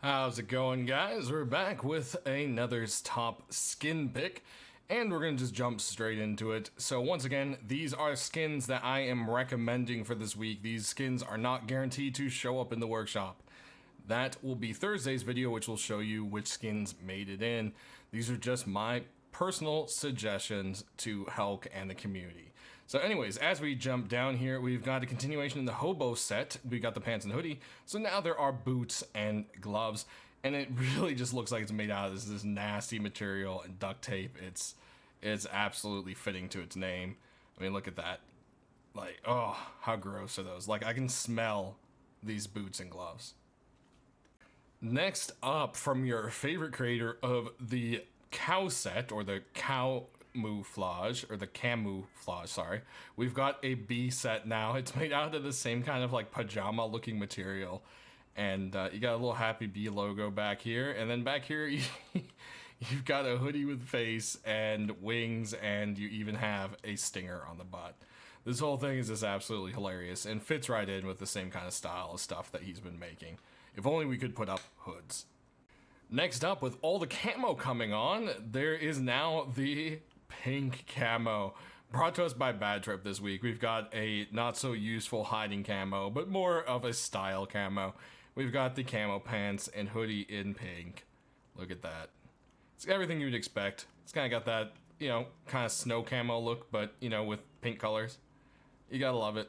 How's it going, guys? We're back with another top skin pick, and we're going to just jump straight into it. So once again, these are skins that I am recommending for this week. These skins are not guaranteed to show up in the workshop. That will be Thursday's video, which will show you which skins made it in. These are just my personal suggestions to Hulk and the community. So anyways, as we jump down here, we've got a continuation in the Hobo Set. We got the pants and hoodie. So now there are boots and gloves, and it really just looks like it's made out of this nasty material and duct tape. It's absolutely fitting to its name. I mean, look at that. Like, oh, how gross are those? Like, I can smell these boots and gloves. Next up, from your favorite creator of the cow set, or the camouflage, sorry, we've got a B set now. It's made out of the same kind of like pajama looking material, and you got a little happy bee logo back here, and then back here you've got a hoodie with face and wings, and you even have a stinger on the butt. This whole thing is just absolutely hilarious and fits right in with the same kind of style of stuff that he's been making. If only we could put up hoods. Next up, with all the camo coming on, there is now the pink camo, brought to us by Bad Trip this week. We've got a not so useful hiding camo, but more of a style camo. We've got the camo pants and hoodie in pink. Look at that. It's everything you'd expect. It's kind of got that, you know, kind of snow camo look, but, you know, with pink colors. You gotta love it.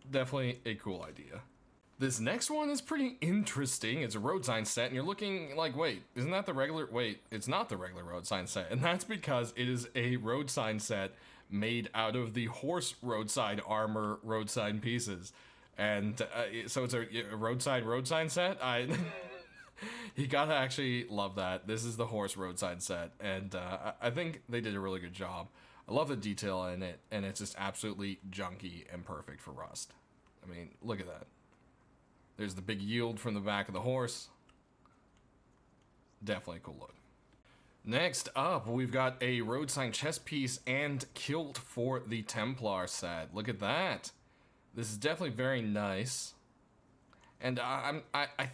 Definitely a cool idea. This next one is pretty interesting. It's a road sign set, and you're looking like, wait, isn't that the regular? Wait, it's not the regular road sign set, and that's because it is a road sign set made out of the horse roadside armor road sign pieces. And so it's a road sign set. You gotta actually love that. This is the horse road sign set, and I think they did a really good job. I love the detail in it, and it's just absolutely junky and perfect for Rust. I mean, look at that. There's the big yield from the back of the horse. Definitely a cool look. Next up, we've got a road sign chest piece and kilt for the Templar set. Look at that. This is definitely very nice. And I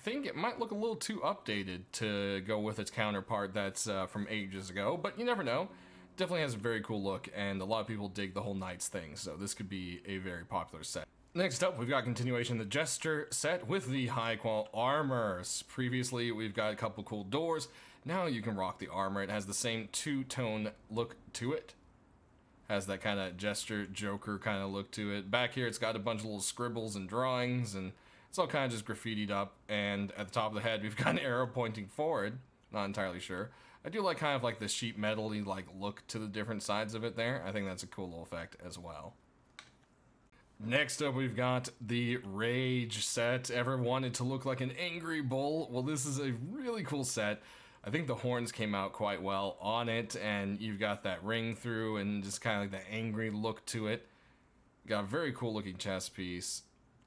think it might look a little too updated to go with its counterpart that's from ages ago, but you never know. Definitely has a very cool look, and a lot of people dig the whole Knights thing, so this could be a very popular set. Next up, we've got continuation of the Jester set with the high qual armors. Previously, we've got a couple cool doors. Now you can rock the armor. It has the same two-tone look to it. Has that kind of Jester Joker kind of look to it. Back here, it's got a bunch of little scribbles and drawings, and it's all kind of just graffitied up. And at the top of the head, we've got an arrow pointing forward. Not entirely sure. I do like kind of like the sheet metal-y like look to the different sides of it there. I think that's a cool little effect as well. Next up, we've got the Rage set. Ever wanted to look like an angry bull? Well, this is a really cool set. I think the horns came out quite well on it, and you've got that ring through and just kind of like the angry look to it. Got a very cool looking chest piece.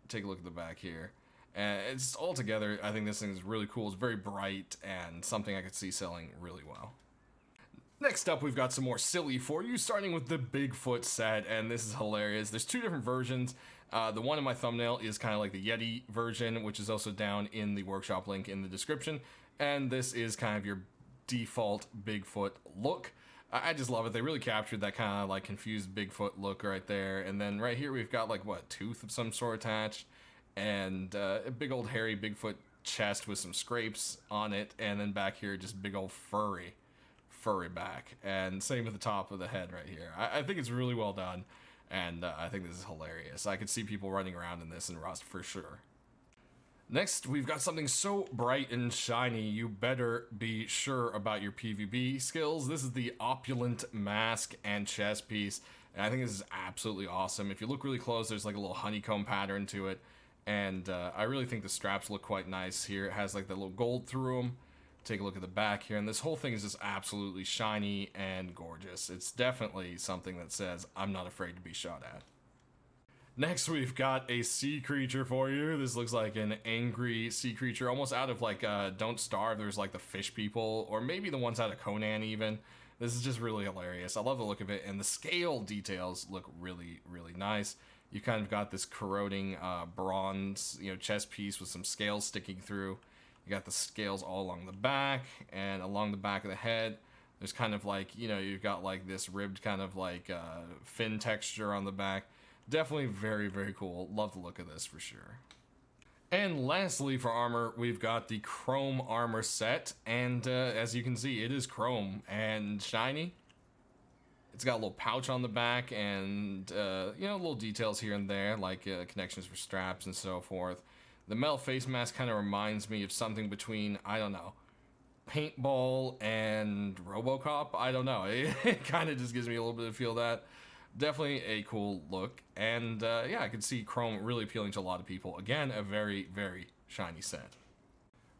Take a look at the back here. And it's all together, I think this thing is really cool. It's very bright and something I could see selling really well. Next up, we've got some more silly for you, starting with the Bigfoot set, and this is hilarious. There's two different versions. The one in my thumbnail is kind of like the Yeti version, which is also down in the workshop link in the description, and this is kind of your default Bigfoot look. I just love it. They really captured that kind of like confused Bigfoot look right there, and then right here we've got like, what, tooth of some sort attached, and a big old hairy Bigfoot chest with some scrapes on it, and then back here just big old furry back, and same with the top of the head right here. I think it's really well done, and I think this is hilarious. I could see people running around in this in Rust for sure. Next, we've got something so bright and shiny, you better be sure about your PvP skills. This is the opulent mask and chest piece, and I think this is absolutely awesome. If you look really close, there's like a little honeycomb pattern to it, and I really think the straps look quite nice here. It has like the little gold through them. Take a look at the back here, and this whole thing is just absolutely shiny and gorgeous. It's definitely something that says, I'm not afraid to be shot at. Next, we've got a sea creature for you. This looks like an angry sea creature, almost out of like Don't Starve. There's like the fish people, or maybe the ones out of Conan even. This is just really hilarious. I love the look of it, and the scale details look really, really nice. You kind of got this corroding bronze, chest piece with some scales sticking through. You got the scales all along the back, and along the back of the head, there's kind of like, you know, you've got like this ribbed kind of like fin texture on the back. Definitely very, very cool. Love the look of this for sure. And lastly for armor, we've got the chrome armor set, and as you can see, it is chrome and shiny. It's got a little pouch on the back and, you know, little details here and there, like connections for straps and so forth. The metal face mask kind of reminds me of something between, I don't know, paintball and RoboCop. I don't know. It kind of just gives me a little bit of feel of that. Definitely a cool look, and yeah, I could see chrome really appealing to a lot of people. Again, a very, very shiny set.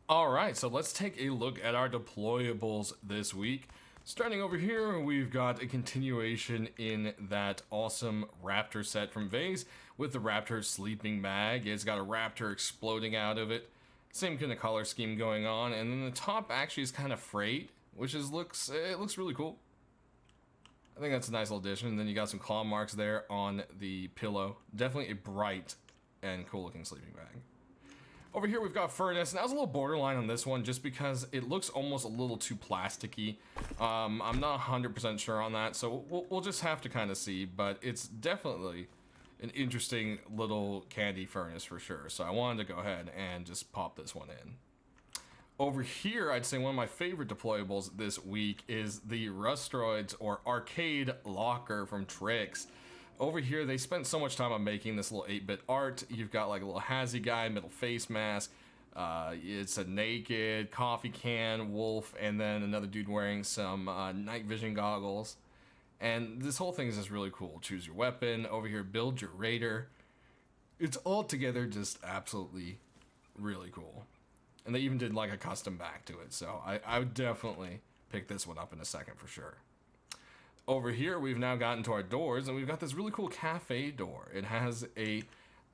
Alright, so let's take a look at our deployables this week. Starting over here, we've got a continuation in that awesome Raptor set from Vase with the Raptor sleeping bag. It's got a Raptor exploding out of it. Same kind of color scheme going on, and then the top actually is kind of frayed, which looks really cool. I think that's a nice little addition. And then you got some claw marks there on the pillow. Definitely a bright and cool looking sleeping bag. Over here we've got furnace, and I was a little borderline on this one just because it looks almost a little too plasticky. I'm not 100% sure on that, so we'll just have to kind of see, but it's definitely an interesting little candy furnace for sure. So I wanted to go ahead and just pop this one in. Over here, I'd say one of my favorite deployables this week is the Rustroids or Arcade Locker from Trix. Over here, they spent so much time on making this little 8-bit art. You've got like a little Hazzy guy, middle face mask. It's a naked coffee can, wolf, and then another dude wearing some night vision goggles. And this whole thing is just really cool. Choose your weapon. Over here, build your raider. It's all together just absolutely really cool. And they even did like a custom back to it, so I would definitely pick this one up in a second for sure. Over here, we've now gotten to our doors, and we've got this really cool cafe door. It has a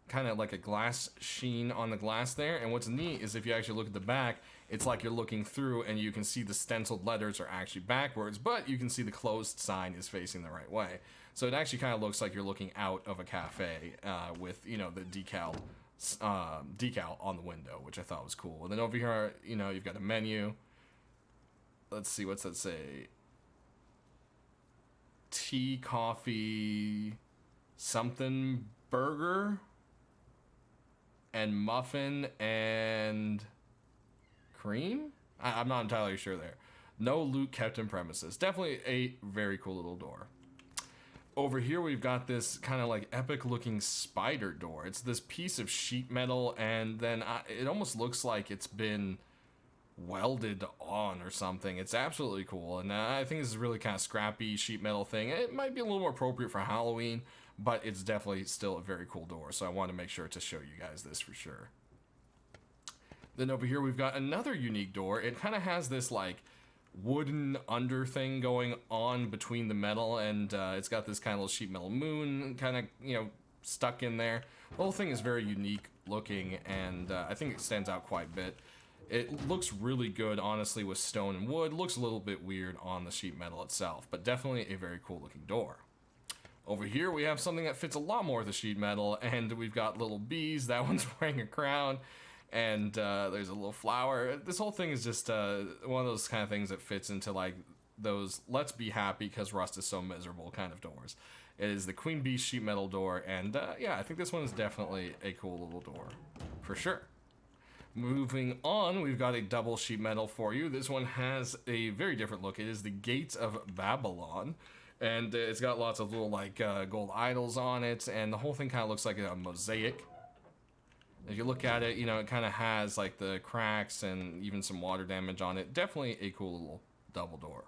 kind of like a glass sheen on the glass there, and what's neat is if you actually look at the back, it's like you're looking through and you can see the stenciled letters are actually backwards, but you can see the closed sign is facing the right way. So it actually kind of looks like you're looking out of a cafe with, you know, the decal on the window, which I thought was cool. And then over here, you know, you've got a menu. Let's see, what's that say? Tea, coffee, something burger, and muffin, and cream? I'm not entirely sure there. No loot kept in premises. Definitely a very cool little door. Over here we've got this kind of like epic looking spider door. It's this piece of sheet metal, and then it almost looks like it's been welded on or something. It's absolutely cool, and I think this is really kind of scrappy sheet metal thing. It might be a little more appropriate for Halloween, but it's definitely still a very cool door, so I want to make sure to show you guys this for sure. Then over here we've got another unique door. It kind of has this like wooden under thing going on between the metal, and it's got this kind of little sheet metal moon kind of, you know, stuck in there. The whole thing is very unique looking, and I think it stands out quite a bit. It looks really good, honestly, with stone and wood. Looks a little bit weird on the sheet metal itself, but definitely a very cool looking door. Over here we have something that fits a lot more of the sheet metal, and we've got little bees. That one's wearing a crown. And there's a little flower. This whole thing is just one of those kind of things that fits into like those let's be happy because Rust is so miserable kind of doors. It is the Queen Bee sheet metal door, and yeah, I think this one is definitely a cool little door for sure. Moving on, we've got a double sheet metal for you. This one has a very different look. It is the Gates of Babylon, and it's got lots of little like gold idols on it, and the whole thing kind of looks like a mosaic. If you look at it, you know, it kind of has like the cracks and even some water damage on it. Definitely a cool little double door.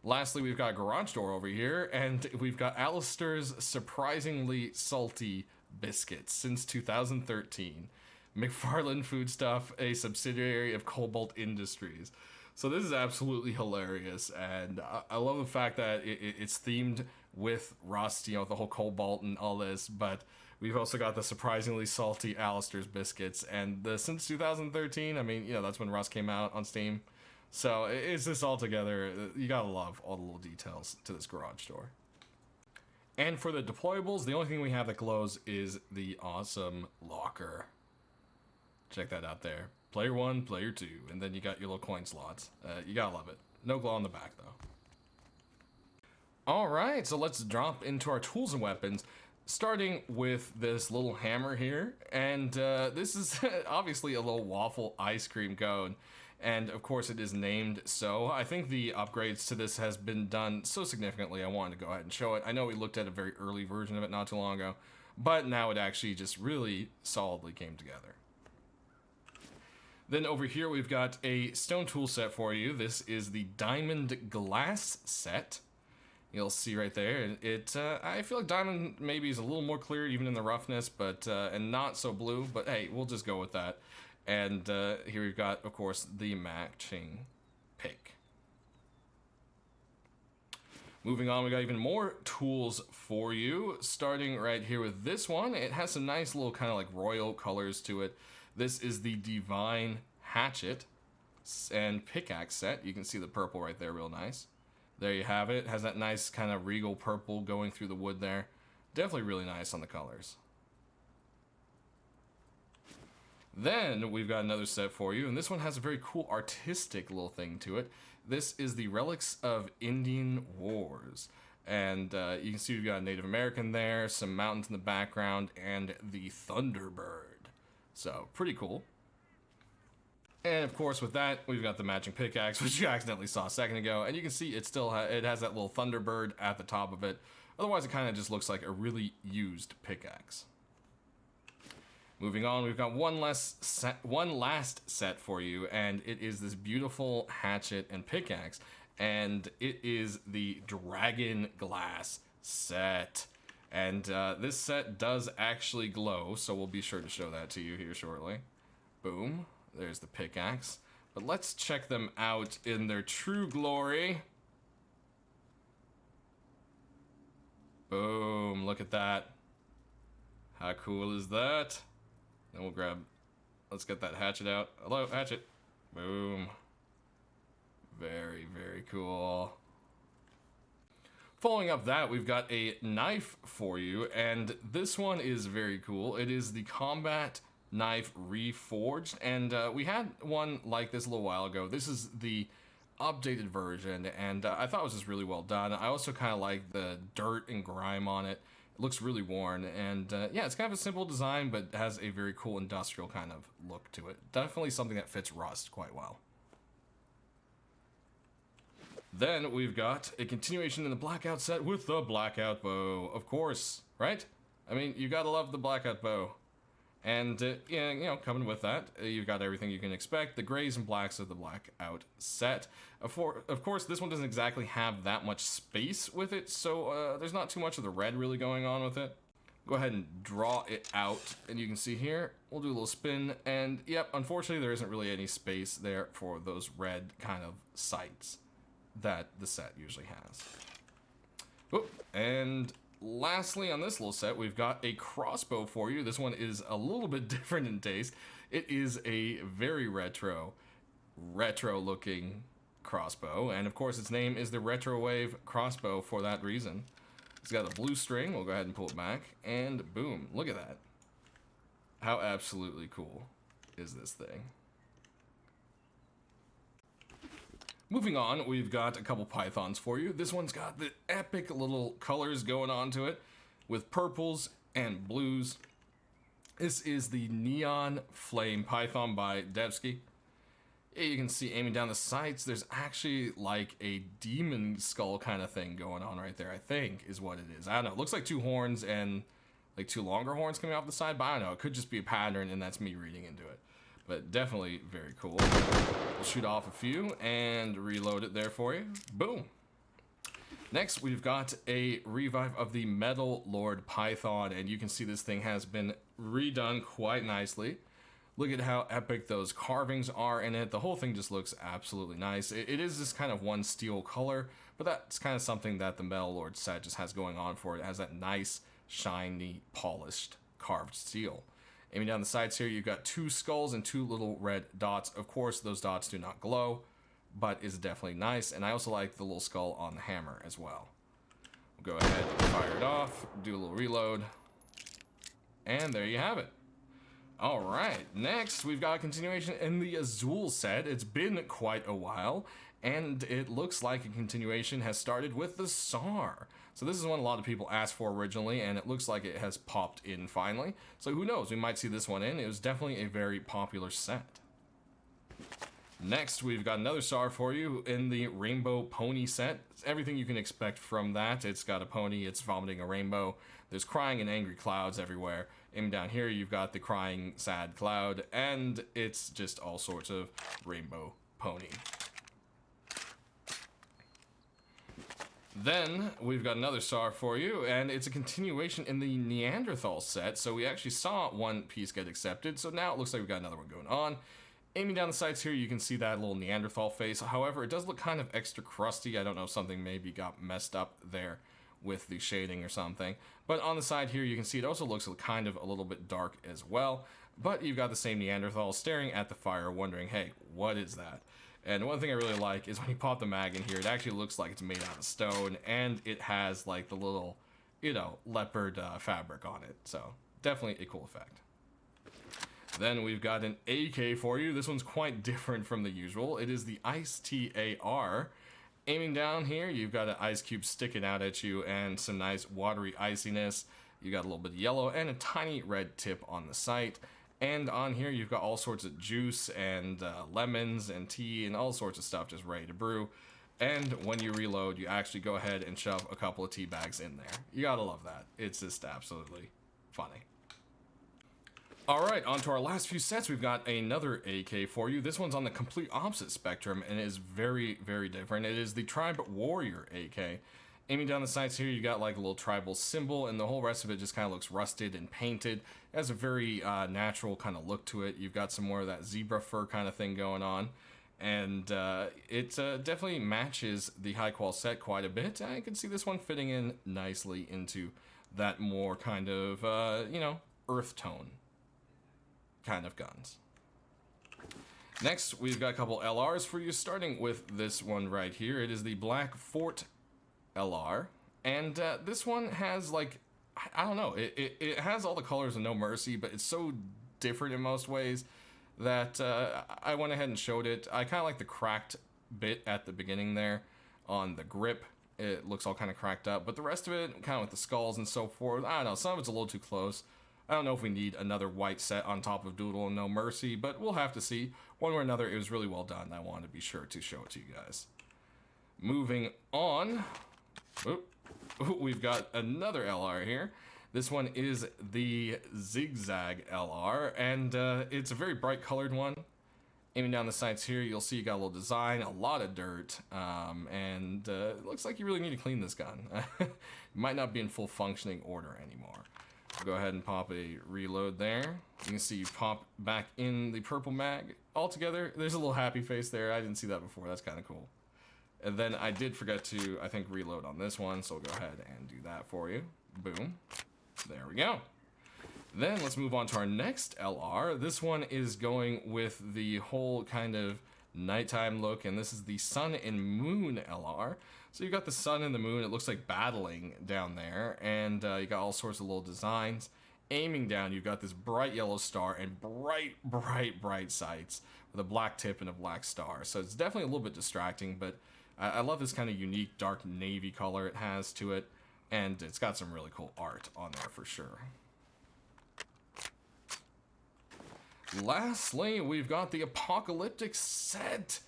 Lastly, we've got a garage door over here, and we've got Alistar's surprisingly salty biscuits since 2013. McFarland Foodstuff, a subsidiary of Cobalt Industries. So this is absolutely hilarious, and I love the fact that it's themed with Rust, you know, the whole Cobalt and all this, but we've also got the surprisingly salty Alistar's Biscuits, and since 2013, I mean, you know, that's when Rust came out on Steam. So it's just all together. You gotta love all the little details to this garage door. And for the deployables, the only thing we have that glows is the awesome locker. Check that out there. Player 1, Player 2, and then you got your little coin slots. You gotta love it. No glow on the back, though. Alright, so let's drop into our tools and weapons, starting with this little hammer here, and this is obviously a little waffle ice cream cone, and of course it is named so. I think the upgrades to this has been done so significantly I wanted to go ahead and show it. I know we looked at a very early version of it not too long ago, but now it actually just really solidly came together. Then over here we've got a stone tool set for you. This is the diamond glass set. You'll see right there, I feel like diamond maybe is a little more clear even in the roughness, but and not so blue, but hey, we'll just go with that. And here we've got, of course, the matching pick. Moving on, we got even more tools for you, starting right here with this one. It has some nice little kind of like royal colors to it. This is the Divine Hatchet and Pickaxe set. You can see the purple right there real nice. There you have it. Has that nice kind of regal purple going through the wood there. Definitely really nice on the colors. Then we've got another set for you, and this one has a very cool artistic little thing to it. This is the Relics of Indian Wars. And you can see we've got a Native American there, some mountains in the background, and the Thunderbird. So, pretty cool. And of course with that, we've got the matching pickaxe, which you accidentally saw a second ago, and you can see it still it has that little Thunderbird at the top of it. Otherwise it kind of just looks like a really used pickaxe. Moving on, we've got one last set for you, and it is this beautiful hatchet and pickaxe, and it is the Dragon Glass set. And this set does actually glow, so we'll be sure to show that to you here shortly. Boom. There's the pickaxe. But let's check them out in their true glory. Boom. Look at that. How cool is that? Then we'll let's get that hatchet out. Hello, hatchet. Boom. Very, very cool. Following up that, we've got a knife for you, and this one is very cool. It is the Combat Knife Reforged, and we had one like this a little while ago. This is the updated version, and I thought it was just really well done. I also kind of like the dirt and grime on it. It looks really worn, and yeah, it's kind of a simple design, but has a very cool industrial kind of look to it. Definitely something that fits rust quite well. Then we've got a continuation in the Blackout set with the Blackout Bow, of course, right? I mean, you gotta love the Blackout Bow. And, yeah, you know, coming with that, you've got everything you can expect. The grays and blacks of the Blackout set. Of course, this one doesn't exactly have that much space with it, so there's not too much of the red really going on with it. Go ahead and draw it out, and you can see here, we'll do a little spin, and, yep, unfortunately there isn't really any space there for those red kind of sights that the set usually has. Oop, and lastly, on this little set, we've got a crossbow for you. This one is a little bit different in taste. It is a very retro looking crossbow, and of course its name is the Retro Wave crossbow for that reason. It's got a blue string. We'll go ahead and pull it back, and boom, look at that. How absolutely cool is this thing? Moving on, we've got a couple pythons for you. This one's got the epic little colors going on to it with purples and blues. This is the Neon Flame Python by Devsky. You can see aiming down the sights, there's actually like a demon skull kind of thing going on right there, I think is what it is. I don't know, it looks like two horns and like two longer horns coming off the side, but I don't know, it could just be a pattern and that's me reading into it. But definitely very cool. We'll shoot off a few and reload it there for you. Boom. Next, we've got a revive of the Metal Lord Python, and you can see this thing has been redone quite nicely. Look at how epic those carvings are in it. The whole thing just looks absolutely nice. It is this kind of one steel color, but that's kind of something that the Metal Lord set just has going on for it. It has that nice, shiny, polished, carved steel. Aiming down the sides here, you've got two skulls and two little red dots. Of course, those dots do not glow, but is definitely nice. And I also like the little skull on the hammer as well. We'll go ahead and fire it off, do a little reload, and there you have it. Alright, next we've got a continuation in the Azul set. It's been quite a while, and it looks like a continuation has started with the SAR. So this is one a lot of people asked for originally, and it looks like it has popped in finally. So who knows, we might see this one in. It was definitely a very popular set. Next, we've got another SAR for you in the Rainbow Pony set. It's everything you can expect from that. It's got a pony, it's vomiting a rainbow. There's crying and angry clouds everywhere. And down here, you've got the crying, sad cloud, and it's just all sorts of rainbow pony. Then, we've got another SAR for you, and it's a continuation in the Neanderthal set. So we actually saw one piece get accepted, so now it looks like we've got another one going on. Aiming down the sights here, you can see that little Neanderthal face. However, it does look kind of extra crusty. I don't know if something maybe got messed up there with the shading or something. But on the side here, you can see it also looks kind of a little bit dark as well. But you've got the same Neanderthal staring at the fire, wondering, hey, what is that? And one thing I really like is when you pop the mag in here, it actually looks like it's made out of stone, and it has like the little, you know, leopard fabric on it. So definitely a cool effect. Then we've got an AK for you. This one's quite different from the usual. It is the Ice TAR. Aiming down here, you've got an ice cube sticking out at you and some nice watery iciness. You got a little bit of yellow and a tiny red tip on the sight. And on here, you've got all sorts of juice and lemons and tea and all sorts of stuff just ready to brew. And when you reload, you actually go ahead and shove a couple of tea bags in there. You gotta love that. It's just absolutely funny. Alright, on to our last few sets. We've got another AK for you. This one's on the complete opposite spectrum and is very, very different. It is the Tribe Warrior AK. Aiming down the sights here, you got like a little tribal symbol, and the whole rest of it just kind of looks rusted and painted. It has a very natural kind of look to it. You've got some more of that zebra fur kind of thing going on. And it definitely matches the high qual set quite a bit. I can see this one fitting in nicely into that more kind of, you know, earth tone kind of guns. Next, we've got a couple LRs for you, starting with this one right here. It is the Black Fort LR, and this one has like, I don't know, it has all the colors of No Mercy, but it's so different in most ways that I went ahead and showed it. I kind of like the cracked bit at the beginning there on the grip. It looks all kind of cracked up, but the rest of it, kind of with the skulls and so forth, I don't know, some of it's a little too close. I don't know if we need another white set on top of Doodle and No Mercy, but we'll have to see. One way or another, it was really well done. I wanted to be sure to show it to you guys. Moving on, we've got another LR here. This one is the Zig Zag LR, and it's a very bright colored one. Aiming down the sights here, you'll see you got a little design, a lot of dirt, and it looks like you really need to clean this gun. It might not be in full functioning order anymore. Go ahead and pop a reload there. You can see you pop back in the purple mag. Altogether, there's a little happy face there. I didn't see that before. That's kind of cool. And then I did forget to, I think, reload on this one, so we'll go ahead and do that for you. Boom. There we go. Then let's move on to our next LR. This one is going with the whole kind of nighttime look, and this is the Sun and Moon LR. So you've got the sun and the moon, it looks like battling down there, and you got all sorts of little designs. Aiming down, you've got this bright yellow star and bright sights with a black tip and a black star. So it's definitely a little bit distracting, but I love this kind of unique dark navy color it has to it, and it's got some really cool art on there for sure. Lastly, we've got the Apocalyptic Set.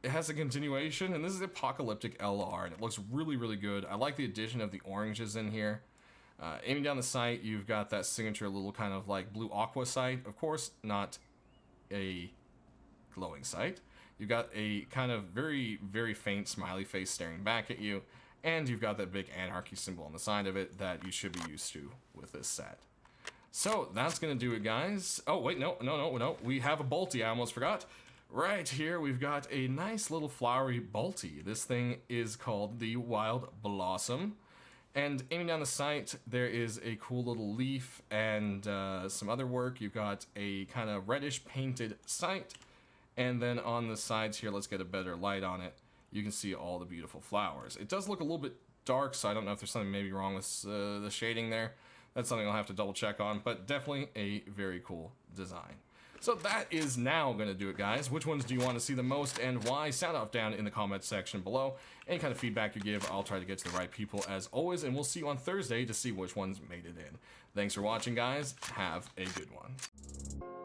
It has a continuation, and this is the Apocalyptic LR, and it looks really, really good. I like the addition of the oranges in here. Aiming down the sight, you've got that signature little kind of like blue aqua sight. Of course, not a glowing sight. You've got a kind of very, very faint smiley face staring back at you, and you've got that big anarchy symbol on the side of it that you should be used to with this set. So that's gonna do it, guys. Oh wait, no, we have a bolty. I almost forgot. Right here, we've got a nice little flowery bolty. This thing is called the Wild Blossom. And aiming down the sight, there is a cool little leaf and some other work. You've got a kind of reddish painted sight. And then on the sides here, let's get a better light on it. You can see all the beautiful flowers. It does look a little bit dark, so I don't know if there's something maybe wrong with the shading there. That's something I'll have to double check on, but definitely a very cool design. So that is now going to do it, guys. Which ones do you want to see the most and why? Sound off down in the comments section below. Any kind of feedback you give, I'll try to get to the right people as always, and we'll see you on Thursday to see which ones made it in. Thanks for watching, guys. Have a good one.